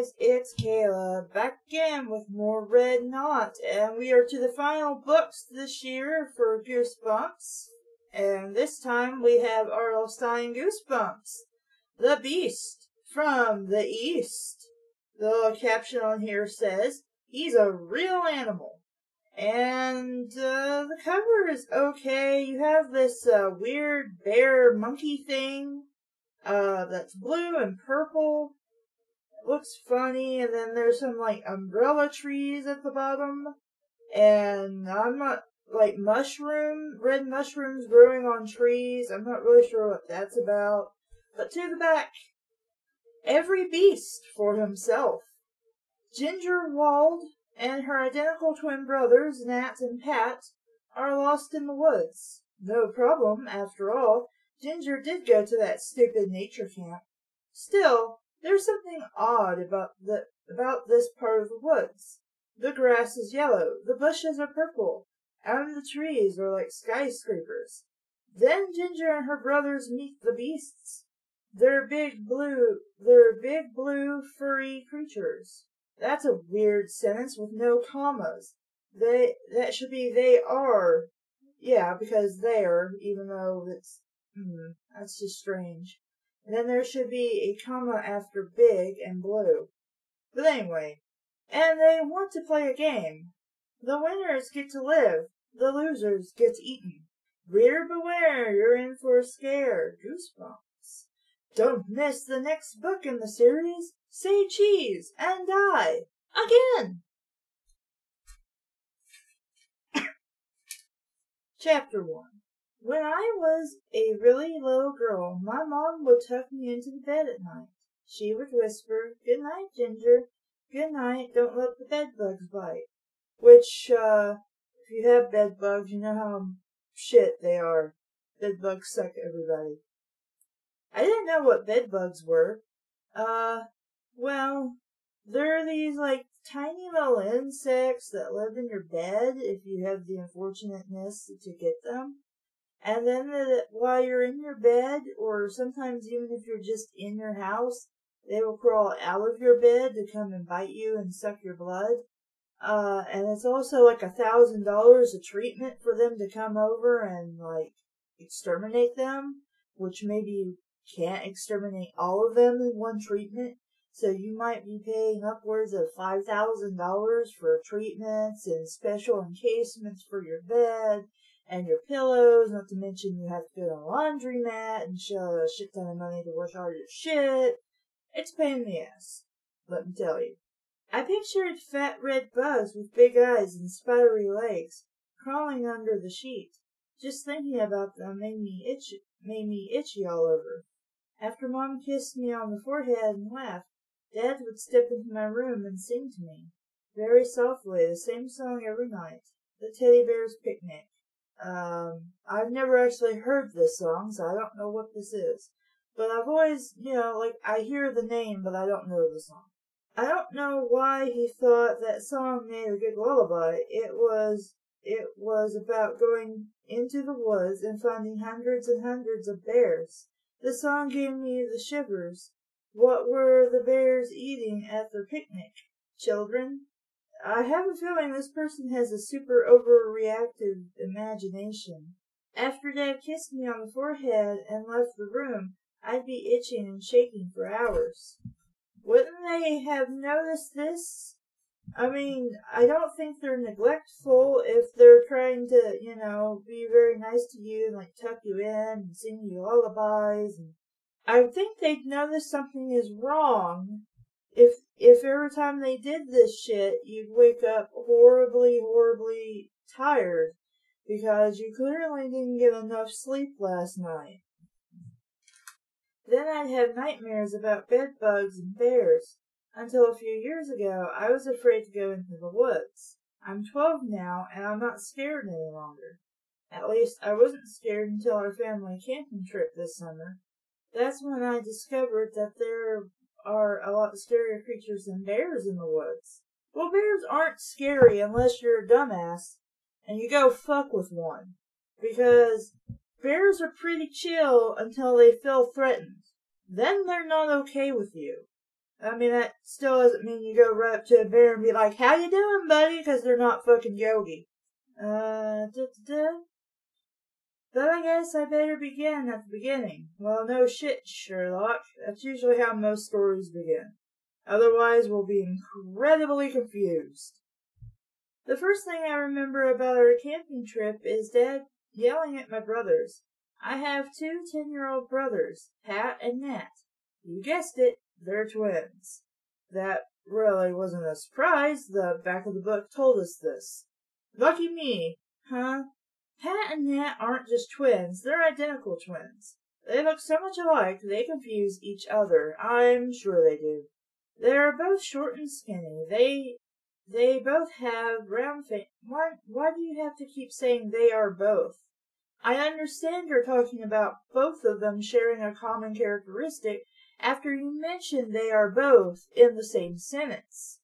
guys, it's Kayla, back again with more Red Knot, and we are to the final books this year for Goosebumps, and this time we have R.L. Stine Goosebumps, The Beast from the East. The little caption on here says, he's a real animal, and the cover is okay. You have this weird bear monkey thing that's blue and purple. Looks funny, and then there's some like umbrella trees at the bottom, and I'm not like red mushrooms growing on trees. I'm not really sure what that's about. But to the back, every beast for himself. Ginger Wald and her identical twin brothers, Nat and Pat, are lost in the woods. No problem, after all. Ginger did go to that stupid nature camp. Still, there's something odd about this part of the woods. The grass is yellow, the bushes are purple, and the trees are like skyscrapers. Then Ginger and her brothers meet the beasts. They're big blue, furry creatures. That's a weird sentence with no commas. That should be they are. Yeah, because they're, even though that's just strange. And then there should be a comma after big and blue. But anyway, and they want to play a game. The winners get to live. The losers get eaten. Reader beware, you're in for a scare. Goosebumps. Don't miss the next book in the series. Say cheese and die. Again! Chapter 1. When I was a really little girl, my mom would tuck me into the bed at night. She would whisper, "Good night, Ginger. Good night, don't let the bed bugs bite." Which, if you have bed bugs, you know how shit they are. Bed bugs suck everybody. I didn't know what bed bugs were. Well, they're these, like, tiny little insects that live in your bed if you have the unfortunateness to get them. And then while you're in your bed, or sometimes even if you're just in your house, they will crawl out of your bed to come and bite you and suck your blood. And it's also like $1,000 a treatment for them to come over and like exterminate them, which maybe you can't exterminate all of them in one treatment. So you might be paying upwards of $5,000 for treatments and special encasements for your bed and your pillows, not to mention you have to go to a laundromat and shell a shit ton of money to wash all your shit. It's a pain in the ass, let me tell you. I pictured fat red bugs with big eyes and spidery legs crawling under the sheet. Just thinking about them made me itchy all over. After Mom kissed me on the forehead and laughed, Dad would step into my room and sing to me, very softly, the same song every night, The Teddy Bear's Picnic. I've never actually heard this song, so I don't know what this is. But I've always, I hear the name, but I don't know the song. I don't know why he thought that song made a good lullaby. It was about going into the woods and finding hundreds and hundreds of bears. The song gave me the shivers. What were the bears eating at the picnic? Children? I have a feeling this person has a super overreactive imagination. After Dad kissed me on the forehead and left the room, I'd be itching and shaking for hours. Wouldn't they have noticed this? I mean, I don't think they're neglectful if they're trying to, be very nice to you and like tuck you in and sing you lullabies. And I think they'd notice something is wrong if every time they did this shit, you'd wake up horribly, horribly tired because you clearly didn't get enough sleep last night. Then I'd have nightmares about bed bugs and bears. Until a few years ago, I was afraid to go into the woods. I'm 12 now, and I'm not scared any longer. At least, I wasn't scared until our family camping trip this summer. That's when I discovered that there are a lot scarier creatures than bears in the woods. Well, bears aren't scary unless you're a dumbass and you go fuck with one. Because bears are pretty chill until they feel threatened. Then they're not okay with you. I mean, that still doesn't mean you go right up to a bear and be like, how you doing, buddy? Because they're not fucking Yogi. But I guess I better begin at the beginning. Well, no shit, Sherlock. That's usually how most stories begin. Otherwise, we'll be incredibly confused. The first thing I remember about our camping trip is Dad yelling at my brothers. I have two 10-year-old brothers, Pat and Nat. You guessed it, they're twins. That really wasn't a surprise. The back of the book told us this. Lucky me, huh? Pat and Nat aren't just twins, they're identical twins. They look so much alike, they confuse each other. I'm sure they do. They're both short and skinny. They both have round face. Why do you have to keep saying they are both? I understand you're talking about both of them sharing a common characteristic after you mentioned they are both in the same sentence.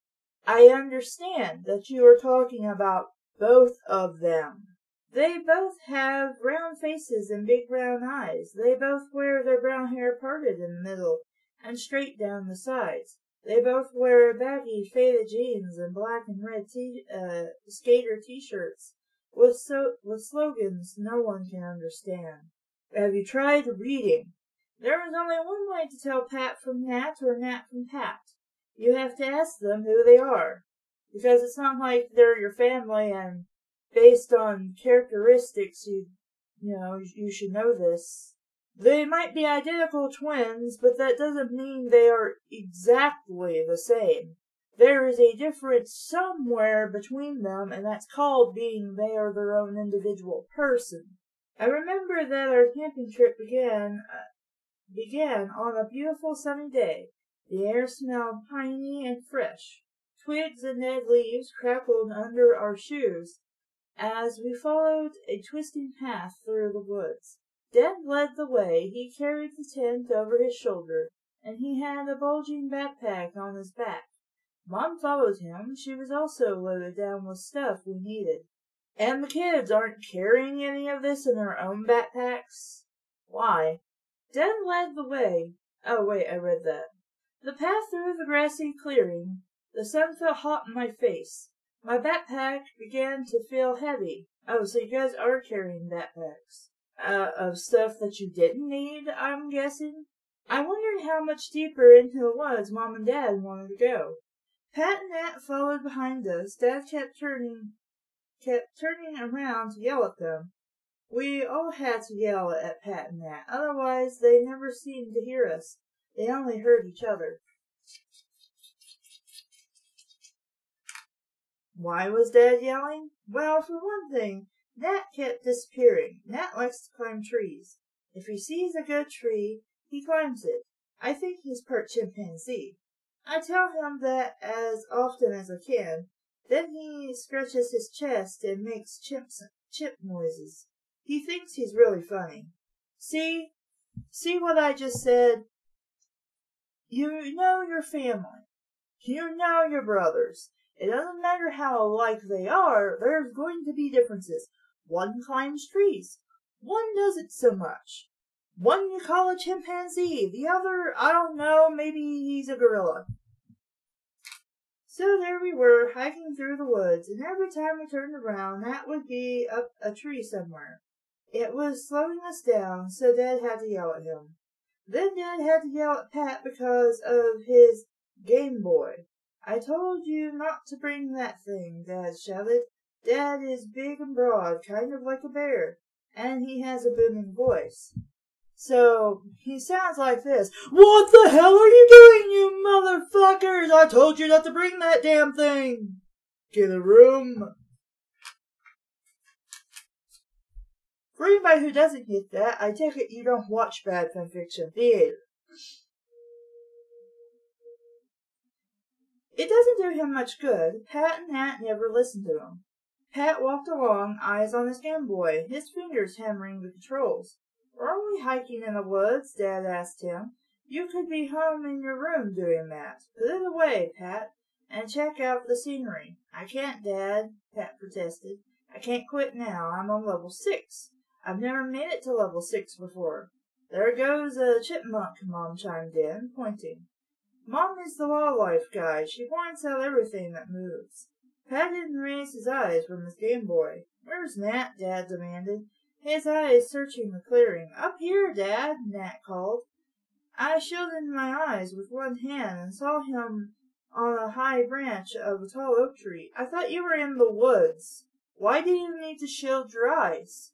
I understand that you are talking about both of them. They both have round faces and big brown eyes. They both wear their brown hair parted in the middle and straight down the sides. They both wear baggy faded jeans and black and red skater t-shirts with slogans no one can understand. Have you tried reading? There is only one way to tell Pat from Nat or Nat from Pat. You have to ask them who they are. Because it's not like they're your family and based on characteristics you should know this. They might be identical twins, but that doesn't mean they are exactly the same. There is a difference somewhere between them, and that's called being they are their own individual person. I remember that our camping trip began on a beautiful sunny day. The air smelled piney and fresh. Twigs and dead leaves crackled under our shoes as we followed a twisting path through the woods. Dad led the way. He carried the tent over his shoulder, and he had a bulging backpack on his back. Mom followed him. She was also loaded down with stuff we needed. And the kids aren't carrying any of this in their own backpacks? Why? Dad led the way. Oh, wait, I read that. The path through the grassy clearing. The sun felt hot in my face. My backpack began to feel heavy. Oh, so you guys are carrying backpacks. Of stuff that you didn't need, I'm guessing? I wondered how much deeper into the woods Mom and Dad wanted to go. Pat and Nat followed behind us. Dad kept turning around to yell at them. We all had to yell at Pat and Nat, otherwise they never seemed to hear us. They only heard each other. Why was Dad yelling? Well, for one thing, Nat kept disappearing. Nat likes to climb trees. If he sees a good tree, he climbs it. I think he's part chimpanzee. I tell him that as often as I can. Then he scratches his chest and makes chip noises. He thinks he's really funny. See what I just said? You know your family. You know your brothers. It doesn't matter how alike they are, there's going to be differences. One climbs trees. One doesn't so much. One you call a chimpanzee. The other, I don't know, maybe he's a gorilla. So there we were, hiking through the woods, and every time we turned around, that would be up a tree somewhere. It was slowing us down, so Dad had to yell at him. Then Dad had to yell at Pat because of his Game Boy. I told you not to bring that thing, Dad shouted. Dad is big and broad, kind of like a bear, and he has a booming voice. So, he sounds like this. What the hell are you doing, you motherfuckers? I told you not to bring that damn thing. Get a room. For anybody who doesn't get that, I take it you don't watch bad fanfiction theater. It doesn't do him much good. Pat and Nat never listened to him. Pat walked along, eyes on his Game Boy, his fingers hammering the controls. Are we hiking in the woods? Dad asked him. You could be home in your room doing that. Put it away, Pat, and check out the scenery. I can't, Dad, Pat protested. I can't quit now. I'm on level 6. I've never made it to level 6 before. There goes a chipmunk, Mom chimed in, pointing. Mom is the wildlife guide. She points out everything that moves. Pat didn't raise his eyes from his Game Boy. Where's Nat? Dad demanded, his eyes searching the clearing. Up here, Dad, Nat called. I shielded my eyes with one hand and saw him on a high branch of a tall oak tree. I thought you were in the woods. Why do you need to shield your eyes?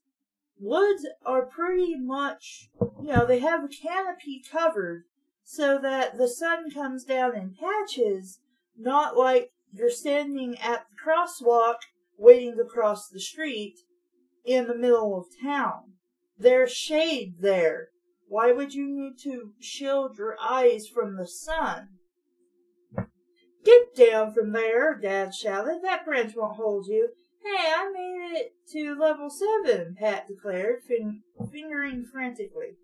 Woods are pretty much, they have a canopy covered so that the sun comes down in patches, not like you're standing at the crosswalk waiting to cross the street in the middle of town. There's shade there. Why would you need to shield your eyes from the sun? Get down from there, Dad shouted. That branch won't hold you. Hey, I made it to level 7, Pat declared, fingering frantically.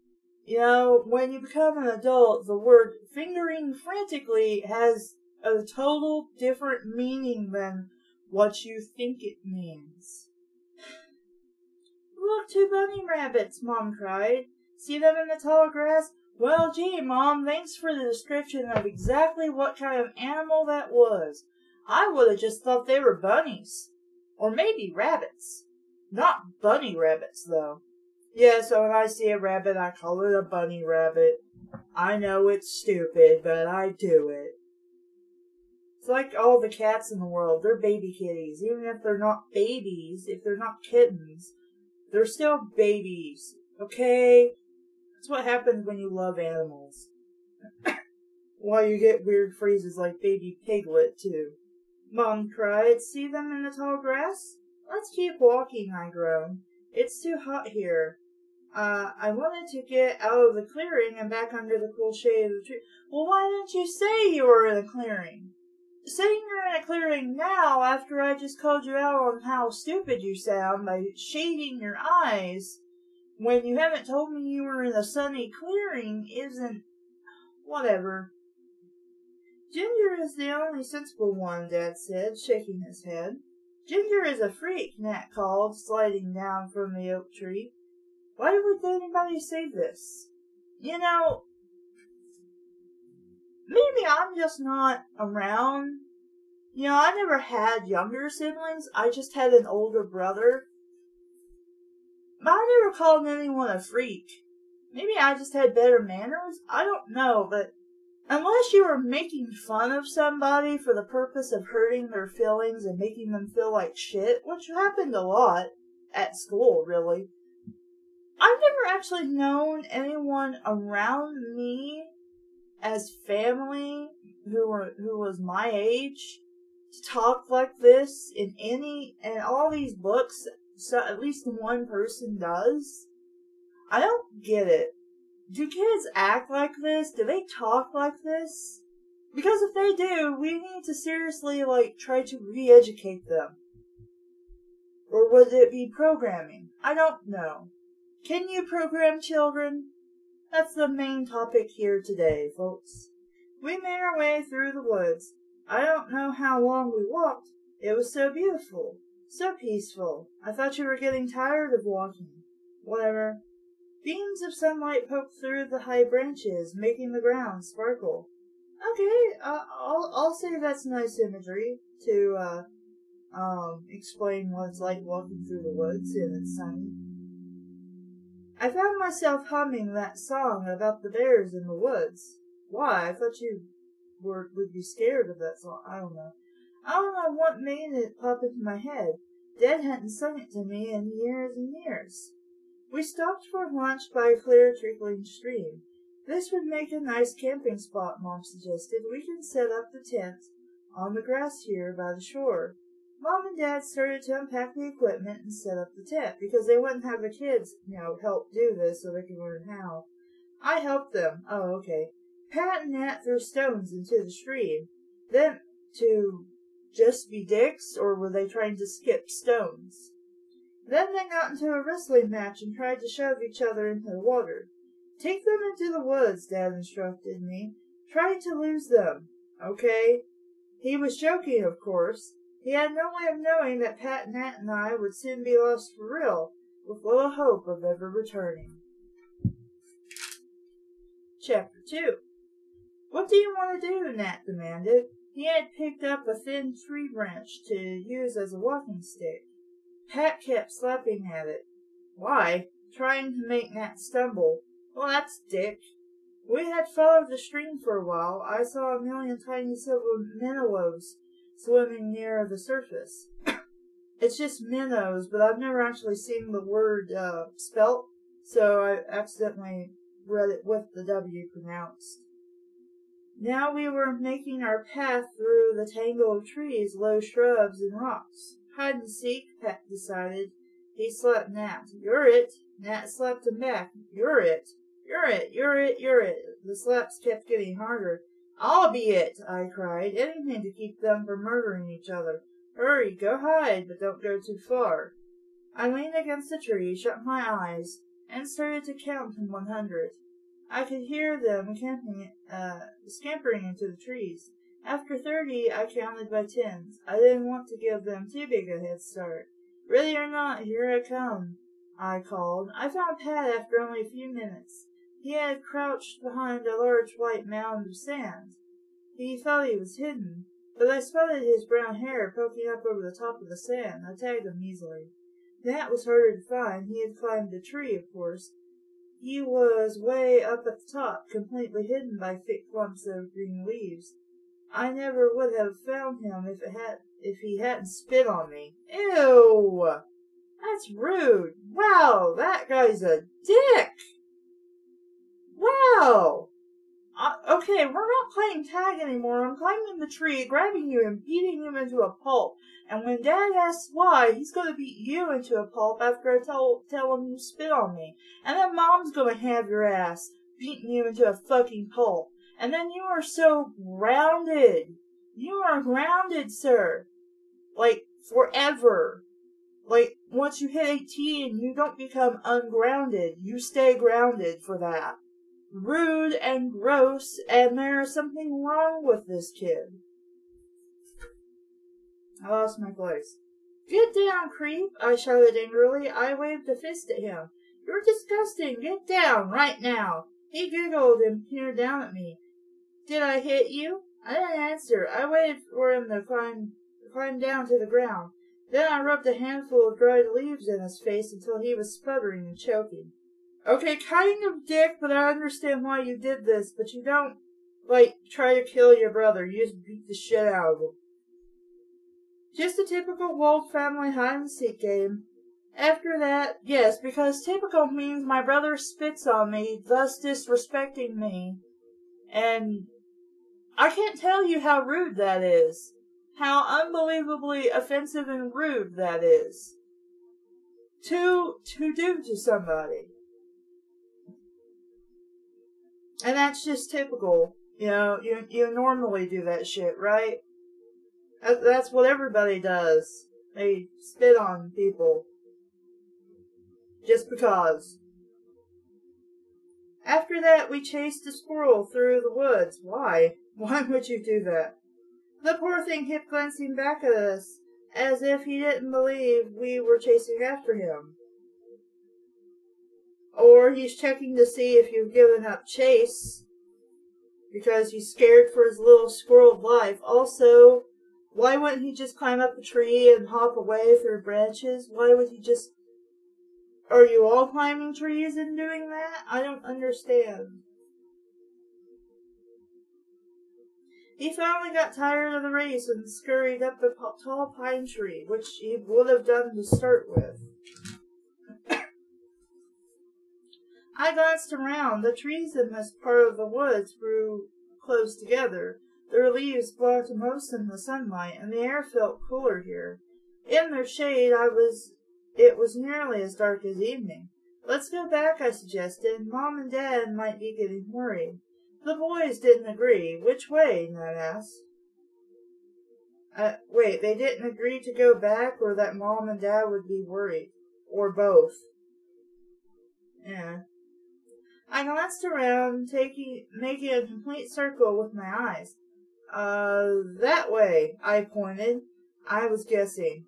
When you become an adult, the word fingering frantically has a total different meaning than what you think it means. Look, 2 bunny rabbits, Mom cried. See them in the tall grass? Well, gee, Mom, thanks for the description of exactly what kind of animal that was. I would have just thought they were bunnies. Or maybe rabbits. Not bunny rabbits, though. Yeah, so when I see a rabbit, I call it a bunny rabbit. I know it's stupid, but I do it. It's like all the cats in the world. They're baby kitties. Even if they're not babies, if they're not kittens, they're still babies. Okay? That's what happens when you love animals. Why you get weird phrases like baby piglet, too. Mom cried. See them in the tall grass? Let's keep walking, I groaned. It's too hot here. I wanted to get out of the clearing and back under the cool shade of the tree. Well, why didn't you say you were in a clearing? Saying you're in a clearing now after I just called you out on how stupid you sound by shading your eyes when you haven't told me you were in a sunny clearing isn't... whatever. Ginger is the only sensible one, Dad said, shaking his head. Ginger is a freak, Nat called, sliding down from the oak tree. Why would anybody say this? Maybe I'm just not around. I never had younger siblings. I just had an older brother. But I never called anyone a freak. Maybe I just had better manners. I don't know, but unless you were making fun of somebody for the purpose of hurting their feelings and making them feel like shit, which happened a lot at school, really. I've never actually known anyone around me as family who was my age to talk like this in all these books. So at least one person does. I don't get it. Do kids act like this? Do they talk like this? Because if they do, we need to seriously, try to re-educate them. Or would it be programming? I don't know. Can you program children? That's the main topic here today, folks. We made our way through the woods. I don't know how long we walked. It was so beautiful. So peaceful. I thought you were getting tired of walking. Whatever. Beams of sunlight poked through the high branches, making the ground sparkle. Okay, I'll say that's nice imagery to, explain what it's like walking through the woods and it's sunny. I found myself humming that song about the bears in the woods. Why? I thought you would be scared of that song. I don't know. I don't know what made it pop into my head. Dad hadn't sung it to me in years and years. We stopped for lunch by a clear, trickling stream. This would make a nice camping spot, Mom suggested. We can set up the tent on the grass here by the shore. Mom and Dad started to unpack the equipment and set up the tent, because they wouldn't have the kids, help do this so they could learn how. I helped them. Oh, okay. Pat and Nat threw stones into the stream. Then, to just be dicks, or were they trying to skip stones? Then they got into a wrestling match and tried to shove each other into the water. Take them into the woods, Dad instructed me. Try to lose them. Okay? He was joking, of course. He had no way of knowing that Pat, Nat, and I would soon be lost for real, with little hope of ever returning. Chapter 2. What do you want to do? Nat demanded. He had picked up a thin tree branch to use as a walking stick. Pat kept slapping at it. Why? Trying to make Nat stumble. Well, that's Dick. We had followed the stream for a while. I saw a million tiny silver minnows swimming near the surface. It's just minnows, but I've never actually seen the word spelt, so I accidentally read it with the W pronounced. Now we were making our path through the tangle of trees, low shrubs, and rocks. Hide and seek, Pat decided. He slapped Nat. You're it. Nat slapped him back. You're it. You're it. You're it. You're it. The slaps kept getting harder. I'll be it, I cried. Anything to keep them from murdering each other. Hurry, go hide, but don't go too far. I leaned against a tree, shut my eyes, and started to count from 100. I could hear them scampering into the trees. After 30, I counted by tens. I didn't want to give them too big a head start. Ready or not, here I come, I called. I found Pat after only a few minutes. He had crouched behind a large white mound of sand. He thought he was hidden, but I spotted his brown hair poking up over the top of the sand. I tagged him easily. Nat was harder to find. He had climbed a tree, of course. He was way up at the top, completely hidden by thick clumps of green leaves. I never would have found him if he hadn't spit on me. Ew! That's rude. Wow, that guy's a dick! Wow! Okay, we're not playing tag anymore. I'm climbing the tree, grabbing you and beating you into a pulp. And when Dad asks why, he's going to beat you into a pulp after I tell him you spit on me. And then Mom's going to have your ass, beating you into a fucking pulp. And then you are so grounded. You are grounded, sir. Like, forever. Like, once you hit 18, you don't become ungrounded. You stay grounded for that. Rude and gross, and there's something wrong with this kid. I lost my voice. Get down, creep, I shouted angrily. I waved a fist at him. You're disgusting. Get down, right now. He giggled and peered down at me. Did I hit you? I didn't answer. I waited for him to climb down to the ground. Then I rubbed a handful of dried leaves in his face until he was sputtering and choking. Okay, kind of dick, but I understand why you did this, but you don't, try to kill your brother. You just beat the shit out of him. Just a typical Wald family hide-and-seek game. After that, yes, because typical means my brother spits on me, thus disrespecting me. And I can't tell you how rude that is. How unbelievably offensive and rude that is. To do to somebody. And that's just typical. You know, you normally do that shit, right? That's what everybody does. They spit on people. Just because. After that, we chased a squirrel through the woods. Why? Why would you do that? The poor thing kept glancing back at us, as if he didn't believe we were chasing after him. Or he's checking to see if you've given up chase, because he's scared for his little squirrel life. Also, why wouldn't he just climb up a tree and hop away through branches? Why would he just... Are you all climbing trees and doing that? I don't understand. He finally got tired of the race and scurried up the tall pine tree, which he would have done to start with. I glanced around. The trees in this part of the woods grew close together. Their leaves blocked most of the sunlight, and the air felt cooler here. In their shade, it was nearly as dark as evening. Let's go back, I suggested. Mom and Dad might be getting worried. The boys didn't agree. Which way? Ned asked. Wait, they didn't agree to go back, or that Mom and Dad would be worried? Or both? Yeah. I glanced around, making a complete circle with my eyes. That way, I pointed. I was guessing.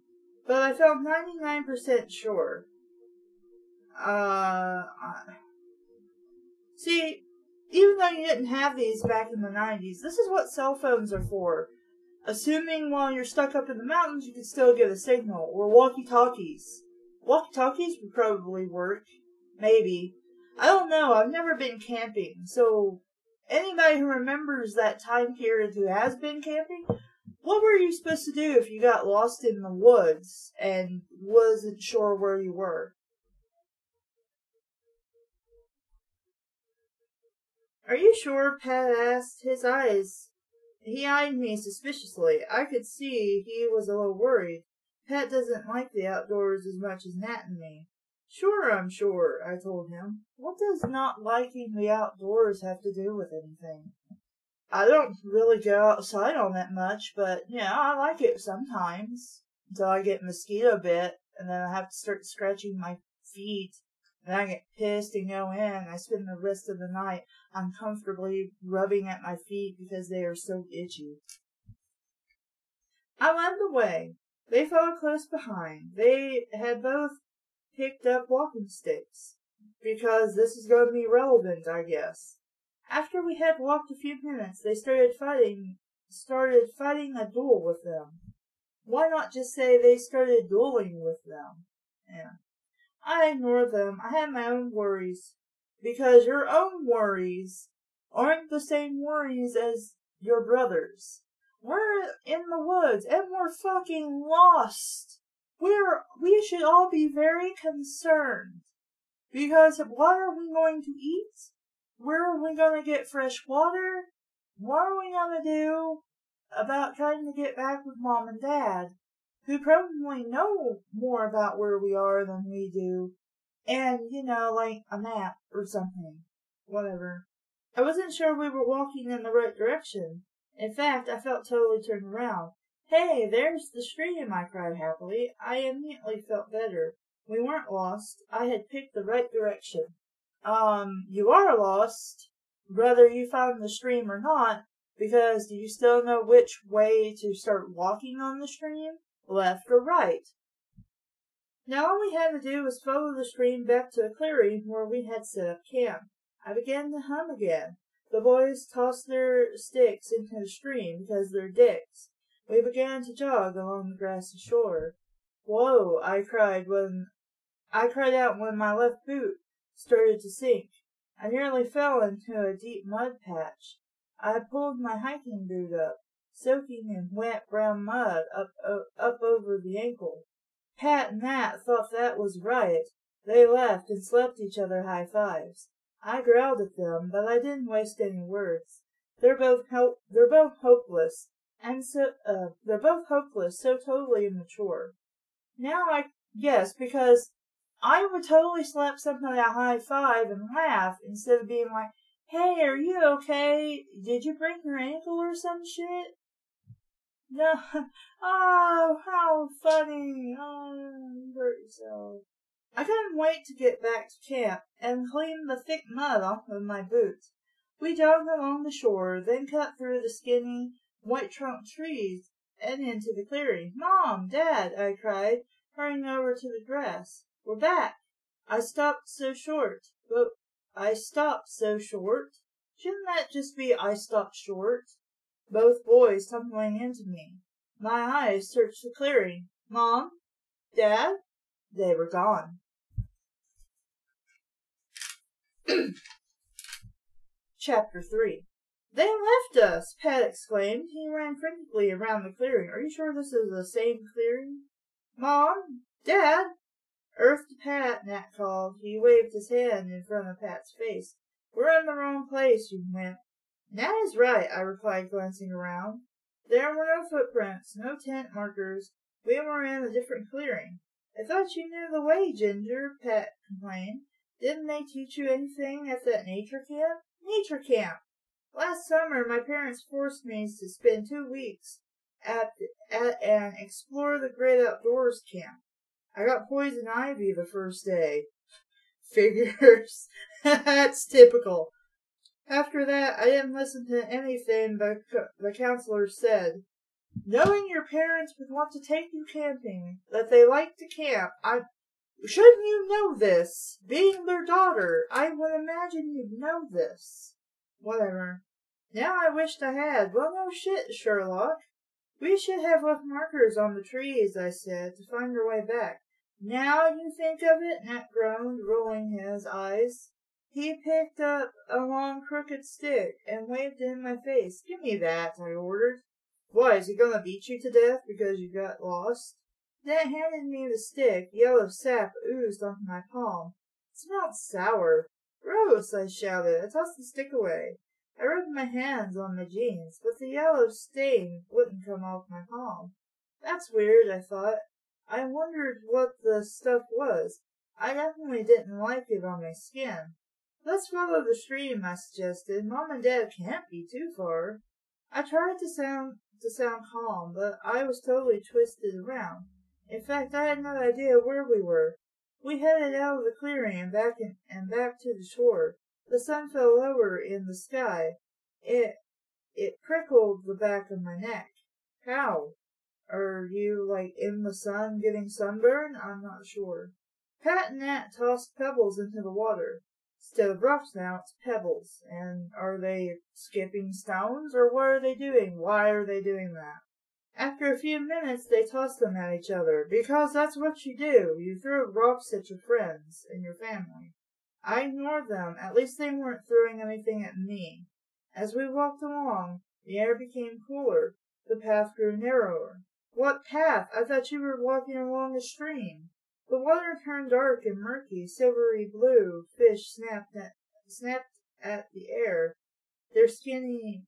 But I felt 99% sure. See, Even though you didn't have these back in the 90s, this is what cell phones are for. Assuming while you're stuck up in the mountains, you could still get a signal. Or walkie-talkies. Walkie-talkies would probably work. Maybe. I don't know. I've never been camping. So, anybody who remembers that time period who has been camping, what were you supposed to do if you got lost in the woods and wasn't sure where you were? Are you sure? Pat asked. His eyes. He eyed me suspiciously. I could see he was a little worried. Pat doesn't like the outdoors as much as Nat and me. Sure, I'm sure, I told him. What does not liking the outdoors have to do with anything? I don't really go outside all that much, but, I like it sometimes. Until I get mosquito bit, and then I have to start scratching my feet. And I get pissed and go in, and I spend the rest of the night uncomfortably rubbing at my feet because they are so itchy. I led the way. They followed close behind. They had both picked up walking sticks, because this is going to be relevant, I guess. After we had walked a few minutes, they started fighting a duel with them. Why not just say they started dueling with them? Yeah. I ignored them. I had my own worries. Because your own worries aren't the same worries as your brother's. We're in the woods and we're fucking lost. We should all be very concerned. Because what are we going to eat? Where are we going to get fresh water? What are we going to do about trying to get back with Mom and Dad, who probably know more about where we are than we do, and, like a map or something. Whatever. I wasn't sure we were walking in the right direction. In fact, I felt totally turned around. Hey, there's the stream, I cried happily. I immediately felt better. We weren't lost. I had picked the right direction. You are lost, whether you found the stream or not, because do you still know which way to start walking on the stream? Left or right? Now all we had to do was follow the stream back to a clearing where we had set up camp. I began to hum again. The boys tossed their sticks into the stream because they're dicks. We began to jog along the grassy shore. Whoa, I cried out when my left boot started to sink. I nearly fell into a deep mud patch. I pulled my hiking boot up, soaking in wet brown mud up over the ankle. Pat and Nat thought that was right. They laughed and slapped each other high fives. I growled at them, but I didn't waste any words. They're both hopeless, so totally immature. Now I guess because I would totally slap somebody a high five and laugh instead of being like, "Hey, are you okay? Did you break your ankle or some shit?" No. Oh, how funny. Oh, you hurt yourself. I couldn't wait to get back to camp and clean the thick mud off of my boots. We jogged along the shore, then cut through the skinny, white-trunked trees and into the clearing. "Mom! Dad!" I cried, hurrying over to the grass. "We're back." I stopped so short. Shouldn't that just be I stopped short? Both boys tumbling into me. My eyes searched the clearing. "Mom? Dad?" They were gone. Chapter 3. "They left us!" Pat exclaimed. He ran frantically around the clearing. "Are you sure this is the same clearing?" "Mom? Dad?" "Earth to Pat," Nat called. He waved his hand in front of Pat's face. "We're in the wrong place, you wimp." "Nat is right," I replied, glancing around. There were no footprints, no tent markers. We were in a different clearing. "I thought you knew the way, Ginger," Pat complained. "Didn't they teach you anything at that nature camp?" "Nature camp! Last summer my parents forced me to spend 2 weeks at an Explore the Great Outdoors camp. I got poison ivy the first day." Figures. That's typical. After that, I didn't listen to anything the counselor said. Knowing your parents would want to take you camping, that they like to camp, shouldn't you know this? Being their daughter, I would imagine you'd know this. Whatever. Now I wished I had. Well, no shit, Sherlock. We should have left markers on the trees, I said, to find our way back. Now you think of it, Nat groaned, rolling his eyes. He picked up a long crooked stick and waved it in my face. Give me that, I ordered. Why, is he gonna beat you to death because you got lost? Nat handed me the stick. Yellow sap oozed onto my palm. It smelled sour. Gross, I shouted. I tossed the stick away. I rubbed my hands on my jeans, but the yellow stain wouldn't come off my palm. That's weird, I thought. I wondered what the stuff was. I definitely didn't like it on my skin. Let's follow the stream, I suggested. Mom and Dad can't be too far. I tried to sound calm, but I was totally twisted around. In fact, I had no idea where we were. We headed out of the clearing and back to the shore. The sun fell lower in the sky. It prickled the back of my neck. How? Are you, in the sun getting sunburned? I'm not sure. Pat and Nat tossed pebbles into the water. Instead of rocks now, it's pebbles. And are they skipping stones, or what are they doing? Why are they doing that? After a few minutes, they tossed them at each other, because that's what you do. You throw rocks at your friends and your family. I ignored them. At least they weren't throwing anything at me. As we walked along, the air became cooler. The path grew narrower. What path? I thought you were walking along a stream. The water turned dark and murky, silvery blue. Fish snapped at the air. The skinny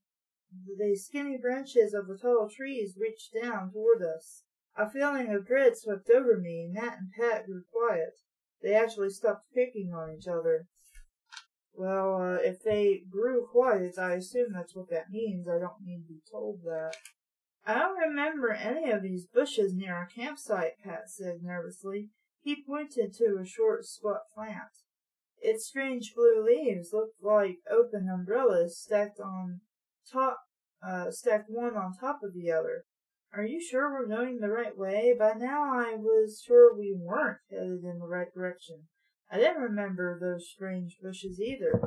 branches of the tall trees reached down toward us. A feeling of dread swept over me. Nat and Pat grew quiet. They actually stopped picking on each other. Well, if they grew quiet, I assume that's what that means. I don't need to be told that. I don't remember any of these bushes near our campsite, Pat said nervously. He pointed to a short, squat plant. Its strange blue leaves looked like open umbrellas stacked one on top of the other. Are you sure we're going the right way? By now I was sure we weren't headed in the right direction. I didn't remember those strange bushes either.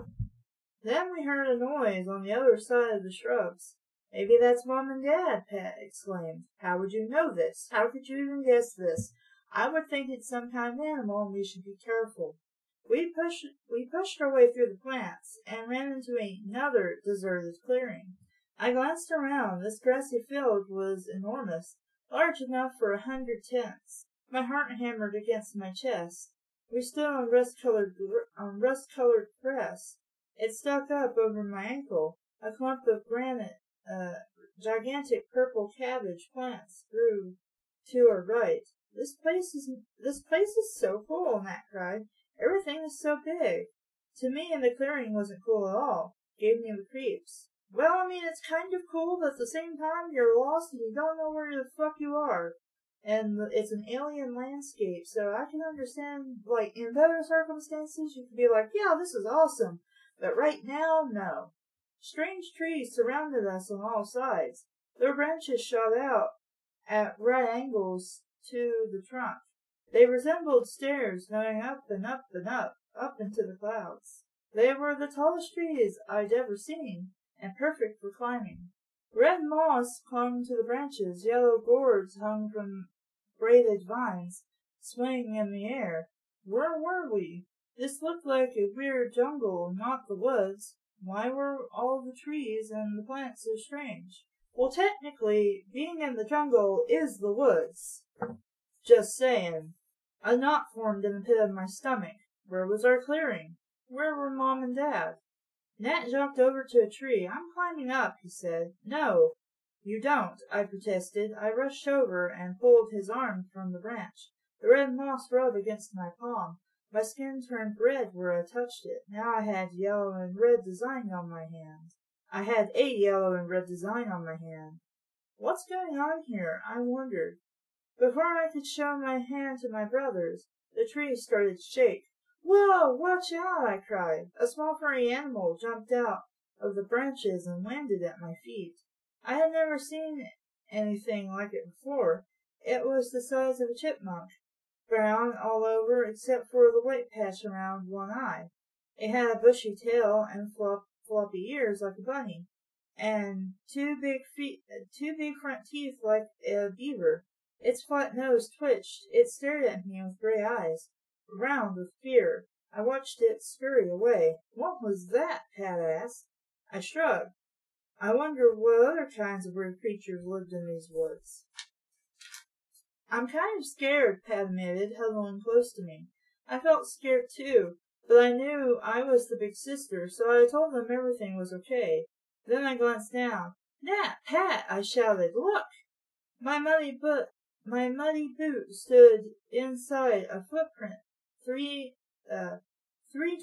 Then we heard a noise on the other side of the shrubs. Maybe that's Mom and Dad, Pat exclaimed. How would you know this? How could you even guess this? I would think it's some kind of animal and we should be careful. We pushed our way through the plants and ran into another deserted clearing. I glanced around. This grassy field was enormous, large enough for 100 tents. My heart hammered against my chest. We stood on rust-colored grass. It stuck up over my ankle. A clump of gigantic purple cabbage plants grew to our right. This place is so cool, Nat cried. Everything is so big. To me, the clearing wasn't cool at all. Gave me the creeps. Well, I mean, it's kind of cool, but at the same time, you're lost and you don't know where the fuck you are. And it's an alien landscape, so I can understand, in better circumstances, you could be like, yeah, this is awesome. But right now, no. Strange trees surrounded us on all sides. Their branches shot out at right angles to the trunk. They resembled stairs going up and up and up into the clouds. They were the tallest trees I'd ever seen, and perfect for climbing. Red moss clung to the branches. Yellow gourds hung from braided vines, swinging in the air. Where were we? This looked like a weird jungle, not the woods. Why were all the trees and the plants so strange? Well, technically, being in the jungle is the woods. Just saying. A knot formed in the pit of my stomach. Where was our clearing? Where were Mom and Dad? Nat jogged over to a tree. I'm climbing up, he said. No, you don't, I protested. I rushed over and pulled his arm from the branch. The red moss rubbed against my palm. My skin turned red where I touched it. Now I had yellow and red design on my hand. I had a yellow and red design on my hand. What's going on here? I wondered. Before I could show my hand to my brothers, the tree started to shake. Whoa, watch out, I cried. A small furry animal jumped out of the branches and landed at my feet. I had never seen anything like it before. It was the size of a chipmunk, brown all over except for the white patch around one eye. It had a bushy tail and floppy ears like a bunny, and two big front teeth like a beaver. Its flat nose twitched. It stared at me with gray eyes, round with fear. I watched it scurry away. What was that? Pat asked. I shrugged. I wonder what other kinds of weird creatures lived in these woods. I'm kind of scared, Pat admitted, huddling close to me. I felt scared too, but I knew I was the big sister, so I told them everything was okay. Then I glanced down. Nat, Pat, I shouted, look! My muddy boot stood inside a footprint, three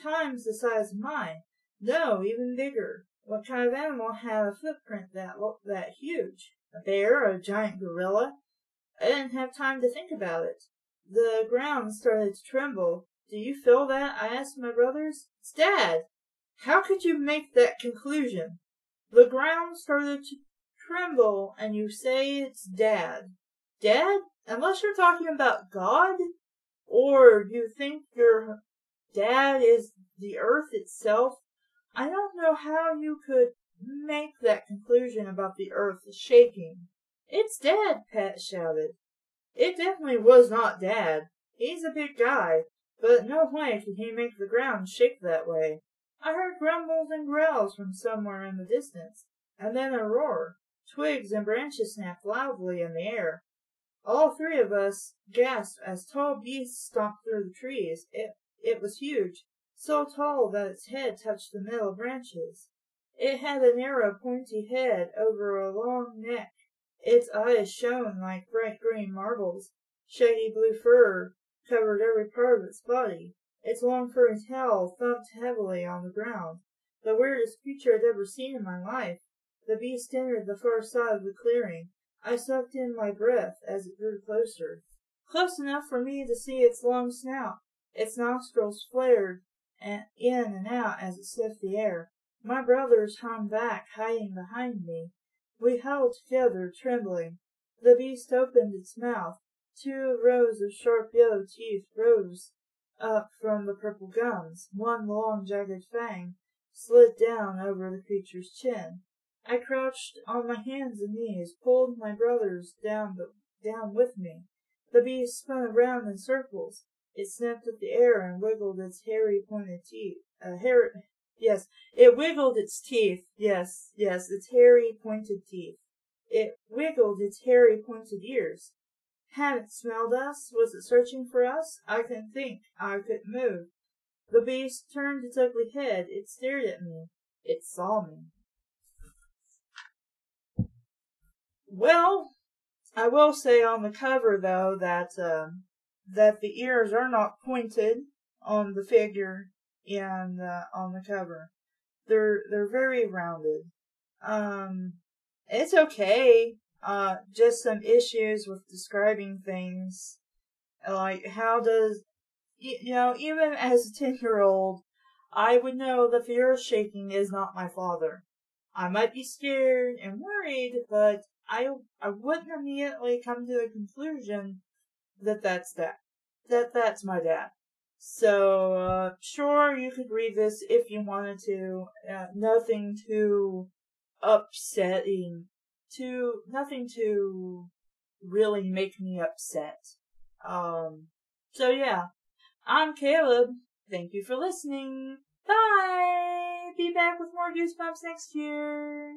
times the size of mine. No, even bigger. What kind of animal had a footprint that looked that huge? A bear? A giant gorilla? I didn't have time to think about it. The ground started to tremble. Do you feel that? I asked my brothers. It's Dad! How could you make that conclusion? The ground started to tremble, and you say it's Dad. Dad? Unless you're talking about God? Or do you think your dad is the earth itself? I don't know how you could make that conclusion about the earth shaking. It's Dad, Pat shouted. It definitely was not Dad. He's a big guy, but no way could he make the ground shake that way. I heard grumbles and growls from somewhere in the distance, and then a roar. Twigs and branches snapped loudly in the air. All three of us gasped as tall beasts stomped through the trees. It was huge, so tall that its head touched the middle branches. It had a narrow, pointy head over a long neck. Its eyes shone like bright green marbles. Shaggy blue fur covered every part of its body. Its long furry tail thumped heavily on the ground. The weirdest creature I'd ever seen in my life. The beast entered the far side of the clearing. I sucked in my breath as it drew closer. Close enough for me to see its long snout. Its nostrils flared in and out as it sniffed the air. My brothers hung back, hiding behind me. We held together, trembling. The beast opened its mouth. 2 rows of sharp yellow teeth rose up from the purple gums. One long, jagged fang slid down over the creature's chin. I crouched on my hands and knees, pulled my brothers down with me. The beast spun around in circles. It sniffed at the air and wiggled its hairy, pointed teeth. It wiggled its teeth. Yes, its hairy, pointed teeth. It wiggled its hairy, pointed ears. Had it smelled us? Was it searching for us? I couldn't think. I couldn't move. The beast turned its ugly head. It stared at me. It saw me. Well, I will say on the cover, though, that the ears are not pointed on the figure and on the cover. They're very rounded. It's okay. Just some issues with describing things. Like, how does, even as a 10-year-old, I would know that the earth shaking is not my father. I might be scared and worried, but I wouldn't immediately come to the conclusion that that's my dad. So, sure, you could read this if you wanted to. Nothing too upsetting. Nothing to really make me upset. So yeah. I'm Caleb. Thank you for listening. Bye! Be back with more Goosebumps next year.